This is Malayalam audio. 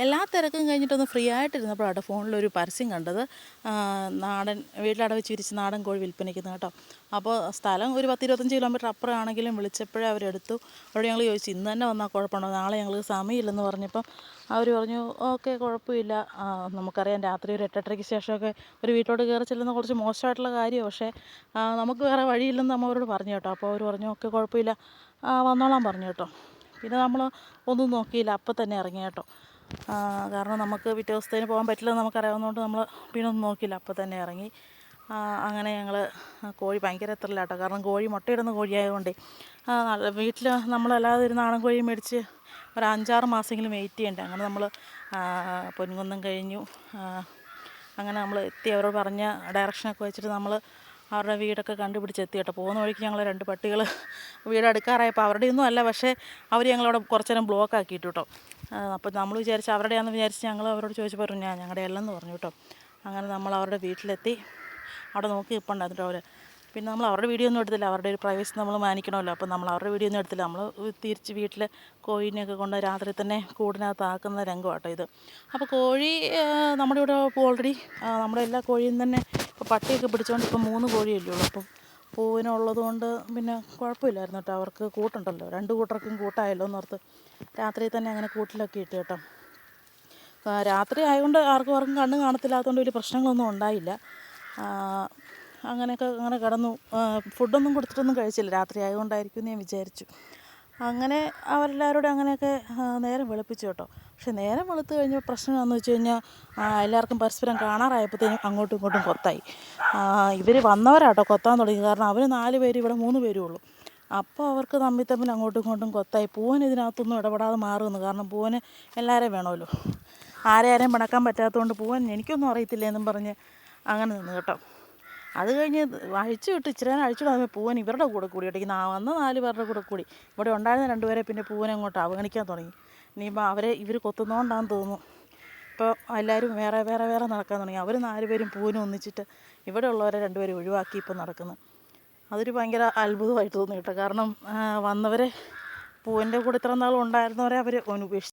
എല്ലാ തിരക്കും കഴിഞ്ഞിട്ടൊന്ന് ഫ്രീ ആയിട്ടിരുന്നപ്പോഴാണ് ഫോണിലൊരു പരസ്യം കണ്ടത്. നാടൻ വീട്ടിലട വെച്ച് വിരിച്ച് നാടൻ കോഴി വിൽപ്പനയ്ക്കുന്നു കേട്ടോ. അപ്പോൾ സ്ഥലം ഒരു 10-25 കിലോമീറ്റർ അപ്പുറം ആണെങ്കിലും വിളിച്ചപ്പോഴേ അവരെടുത്തു. അവരോട് ഞങ്ങൾ ചോദിച്ചു ഇന്ന് തന്നെ വന്നാൽ കുഴപ്പമുണ്ടോ, നാളെ ഞങ്ങൾക്ക് സമയമില്ലെന്ന് പറഞ്ഞപ്പം അവർ പറഞ്ഞു ഓക്കെ കുഴപ്പമില്ല. നമുക്കറിയാം രാത്രി ഒരു 8-8:30 ശേഷമൊക്കെ ഒരു വീട്ടിലോട്ട് കയറി ചെല്ലുന്ന കുറച്ച് മോശമായിട്ടുള്ള കാര്യമാണ്. പക്ഷേ നമുക്ക് വേറെ വഴിയില്ലെന്ന് നമ്മൾ അവരോട് പറഞ്ഞു കേട്ടോ. അപ്പോൾ അവർ പറഞ്ഞു ഓക്കെ കുഴപ്പമില്ല, വന്നോളാൻ പറഞ്ഞു കേട്ടോ. പിന്നെ നമ്മൾ ഒന്നും നോക്കിയില്ല, അപ്പം തന്നെ ഇറങ്ങി കേട്ടോ. കാരണം നമുക്ക് പിറ്റേ ദിവസത്തേന് പോകാൻ പറ്റില്ലെന്ന് നമുക്കറിയാവുന്നതുകൊണ്ട് നമ്മൾ പിന്നെ ഒന്നും നോക്കിയില്ല, അപ്പം തന്നെ ഇറങ്ങി. അങ്ങനെ ഞങ്ങൾ കോഴി ഭയങ്കര എത്രയില്ലാട്ടോ. കാരണം കോഴി മുട്ടയിടുന്ന കോഴിയായതുകൊണ്ടേ വീട്ടിൽ നമ്മളല്ലാതെ ഒരു നാടൻ കോഴി മേടിച്ച് ഒരു 5-6 മാസമെങ്കിലും വെയിറ്റ് ചെയ്യണ്ടേ. അങ്ങനെ നമ്മൾ പൊൻകുന്നം കഴിഞ്ഞു. അങ്ങനെ നമ്മൾ എത്തി, അവരോട് പറഞ്ഞ ഡയറക്ഷനൊക്കെ വെച്ചിട്ട് നമ്മൾ അവരുടെ വീടൊക്കെ കണ്ടുപിടിച്ചെത്തി കേട്ടോ. പോകുന്ന വഴിക്ക് ഞങ്ങൾ 2 പട്ടികൾ വീട് അടുക്കാറായപ്പോൾ അവരുടെയൊന്നും അല്ല, പക്ഷേ അവർ ഞങ്ങളവിടെ കുറച്ച് നേരം ബ്ലോക്ക് ആക്കിയിട്ടു കേട്ടോ. അപ്പോൾ നമ്മൾ വിചാരിച്ച് അവരുടെയാണെന്ന് വിചാരിച്ച് ഞങ്ങൾ അവരോട് ചോദിച്ചപ്പോൾ പറഞ്ഞു ഞങ്ങളുടെ അല്ലെന്ന് പറഞ്ഞു കേട്ടോ. അങ്ങനെ നമ്മൾ അവരുടെ വീട്ടിലെത്തി. അവിടെ നോക്കി നിൽപ്പുണ്ടായിരുന്നു അവർ. പിന്നെ നമ്മൾ അവരുടെ വീഡിയോ ഒന്നും എടുത്തില്ല, അവരുടെ ഒരു പ്രൈവസി നമ്മൾ മാനിക്കണമല്ലോ. അപ്പോൾ നമ്മൾ അവരുടെ വീഡിയോ ഒന്നും എടുത്തില്ല. നമ്മൾ തിരിച്ച് വീട്ടിൽ കോഴീനെയൊക്കെ കൊണ്ട് രാത്രി തന്നെ കൂടിനകത്ത് ആക്കുന്ന രംഗം കേട്ടോ ഇത്. അപ്പോൾ കോഴി നമ്മുടെ ഇവിടെ ഓൾറെഡി നമ്മുടെ എല്ലാ കോഴിയും തന്നെ ഇപ്പോൾ പട്ടിയൊക്കെ പിടിച്ചുകൊണ്ട് ഇപ്പം 3 കോഴിയല്ലേ ഉള്ളൂ. അപ്പം പൂവിനുള്ളത് കൊണ്ട് പിന്നെ കുഴപ്പമില്ലായിരുന്നു കേട്ടോ. അവർക്ക് കൂട്ടുണ്ടല്ലോ, 2 കൂട്ടർക്കും കൂട്ടായല്ലോ എന്നോർത്ത് രാത്രി തന്നെ അങ്ങനെ കൂട്ടിലൊക്കെ ഇട്ട് കേട്ടോ. രാത്രി ആയതുകൊണ്ട് ആർക്കും കണ്ണ് കാണത്തില്ലാത്തതുകൊണ്ട് വലിയ പ്രശ്നങ്ങളൊന്നും ഉണ്ടായില്ല. അങ്ങനെ കിടന്നു. ഫുഡൊന്നും കൊടുത്തിട്ടൊന്നും കഴിച്ചില്ല, രാത്രി ആയതുകൊണ്ടായിരിക്കും എന്ന് ഞാൻ വിചാരിച്ചു. അങ്ങനെ അവരെല്ലാവരോടും അങ്ങനെയൊക്കെ നേരം വെളുപ്പിച്ചു കേട്ടോ. പക്ഷേ നേരം വെളുത്ത് കഴിഞ്ഞ പ്രശ്നം എന്താണെന്ന് വെച്ച് കഴിഞ്ഞാൽ എല്ലാവർക്കും പരസ്പരം കാണാറായപ്പോഴത്തേനും അങ്ങോട്ടും ഇങ്ങോട്ടും കൊത്തായി. ഇവർ വന്നവരാട്ടോ കൊത്താൻ തുടങ്ങി. കാരണം അവർ 4 പേര്, ഇവിടെ 3 പേരേ ഉള്ളൂ. അപ്പോൾ അവർക്ക് തമ്മിൽ അങ്ങോട്ടും ഇങ്ങോട്ടും കൊത്തായി. പൂവൻ ഇതിനകത്തൊന്നും ഇടപെടാതെ മാറുമെന്ന്. കാരണം പൂവന് എല്ലാവരെയും വേണമല്ലോ. ആരെയും പിണക്കാൻ പറ്റാത്തതുകൊണ്ട് പൂവൻ എനിക്കൊന്നും അറിയത്തില്ല എന്നും പറഞ്ഞ് അങ്ങനെ നിന്ന് കേട്ടോ. അത് കഴിഞ്ഞ് അഴിച്ചു വിട്ട് ഇച്ചിരി നേരം അഴിച്ചുവിടാതെ പൂവൻ ഇവരുടെ കൂടെ കൂടി കേട്ടോ. വന്ന 4 പേരുടെ കൂടെ കൂടി. ഇവിടെ ഉണ്ടായിരുന്ന 2 പേരെ പിന്നെ പൂവനെ അങ്ങോട്ട് അവഗണിക്കാൻ തുടങ്ങി. ഇനിയിപ്പോൾ ഇവർ കൊത്തുന്നതുകൊണ്ടാണെന്ന് തോന്നുന്നു ഇപ്പോൾ എല്ലാവരും വേറെ നടക്കാൻ തുടങ്ങി. അവർ 4 പേരും പൂവനും ഒന്നിച്ചിട്ട് ഇവിടെ ഉള്ളവരെ 2 പേരും ഒഴിവാക്കി ഇപ്പോൾ നടക്കുന്നു. അതൊരു ഭയങ്കര അത്ഭുതമായിട്ട് തോന്നി കേട്ടോ. കാരണം വന്നവരെ പൂവൻ്റെ കൂടെ ഇത്ര നാളും ഉണ്ടായിരുന്നവരെ അവർ ഉപേക്ഷിച്ചു.